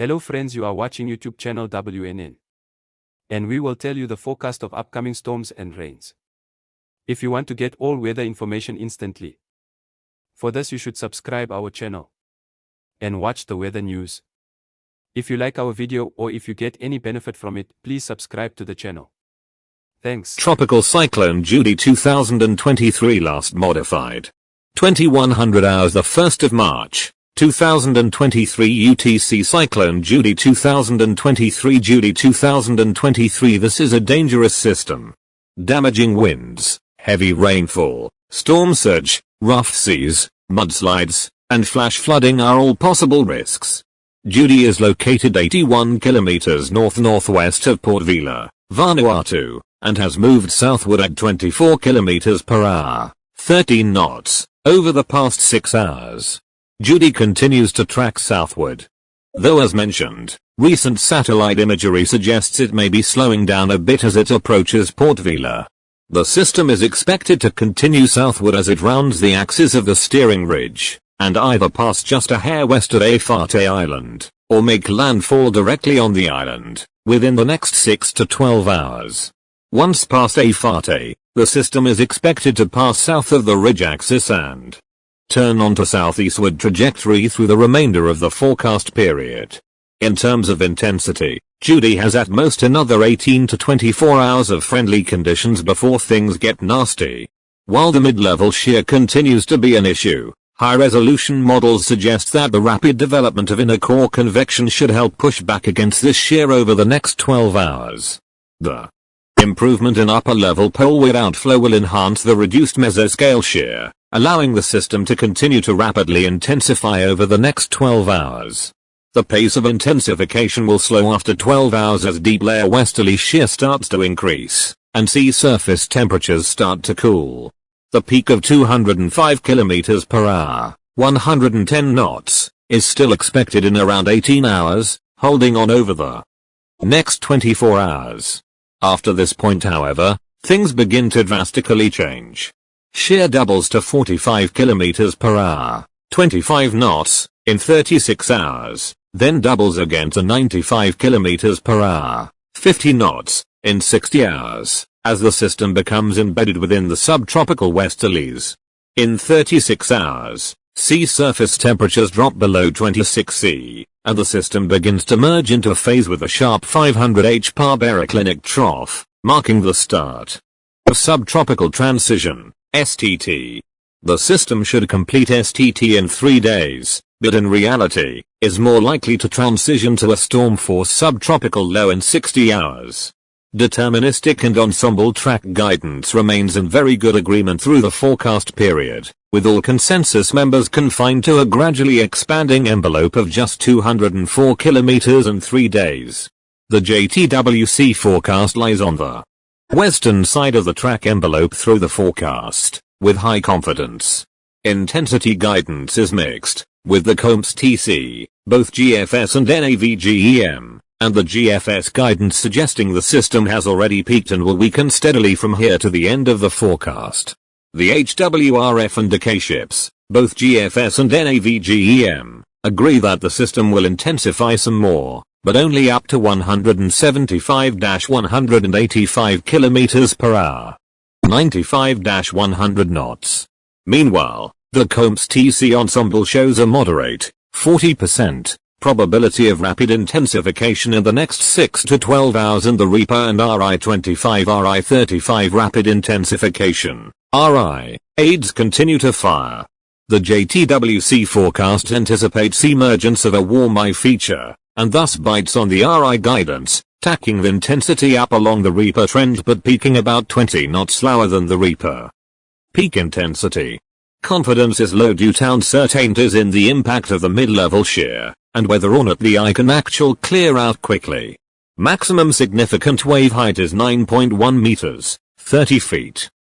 Hello friends, you are watching YouTube channel WNN. And we will tell you the forecast of upcoming storms and rains. If you want to get all weather information instantly, for this you should subscribe our channel and watch the weather news. If you like our video or if you get any benefit from it, please subscribe to the channel. Thanks. Tropical Cyclone JUDY 2023 last modified. 2100 hours the 1st of March. 2023 UTC Cyclone JUDY 2023 JUDY 2023 This is a dangerous system. Damaging winds, heavy rainfall, storm surge, rough seas, mudslides, and flash flooding are all possible risks. JUDY is located 81 kilometers north-northwest of Port Vila, Vanuatu, and has moved southward at 24 kilometers per hour, 13 knots, over the past 6 hours. JUDY continues to track southward. Though as mentioned, recent satellite imagery suggests it may be slowing down a bit as it approaches Port Vila. The system is expected to continue southward as it rounds the axis of the steering ridge, and either pass just a hair west of Efate Island, or make landfall directly on the island, within the next 6 to 12 hours. Once past Efate, the system is expected to pass south of the ridge axis and turn onto southeastward trajectory through the remainder of the forecast period. In terms of intensity, JUDY has at most another 18 to 24 hours of friendly conditions before things get nasty. While the mid-level shear continues to be an issue, high-resolution models suggest that the rapid development of inner core convection should help push back against this shear over the next 12 hours. The improvement in upper-level poleward outflow will enhance the reduced mesoscale shear, allowing the system to continue to rapidly intensify over the next 12 hours. The pace of intensification will slow after 12 hours as deep layer westerly shear starts to increase, and sea surface temperatures start to cool. The peak of 205 km per hour, 110 knots, is still expected in around 18 hours, holding on over the next 24 hours. After this point however, things begin to drastically change. Shear doubles to 45 km per hour, 25 knots, in 36 hours, then doubles again to 95 km per hour, 50 knots, in 60 hours, as the system becomes embedded within the subtropical westerlies. In 36 hours, sea surface temperatures drop below 26 C, and the system begins to merge into a phase with a sharp 500 hPa baroclinic trough, marking the start of subtropical transition. STT. The system should complete STT in 3 days, but in reality, is more likely to transition to a storm force subtropical low in 60 hours. Deterministic and ensemble track guidance remains in very good agreement through the forecast period, with all consensus members confined to a gradually expanding envelope of just 204 kilometers in 3 days. The JTWC forecast lies on the western side of the track envelope through the forecast, with high confidence. Intensity guidance is mixed, with the COMPS TC, both GFS and NAVGEM, and the GFS guidance suggesting the system has already peaked and will weaken steadily from here to the end of the forecast. The HWRF and decay ships, both GFS and NAVGEM, agree that the system will intensify some more, but only up to 175-185 km per hour. 95-100 knots. Meanwhile, the COMPS TC ensemble shows a moderate, 40%, probability of rapid intensification in the next 6 to 12 hours, and the Reaper and RI-25 RI-35 rapid intensification, RI, aids continue to fire. The JTWC forecast anticipates emergence of a warm eye feature, and thus bites on the RI guidance, tacking the intensity up along the Reaper trend but peaking about 20 knots slower than the Reaper. Peak intensity. Confidence is low due to uncertainties in the impact of the mid-level shear, and whether or not the eye can actually clear out quickly. Maximum significant wave height is 9.1 meters, 30 feet.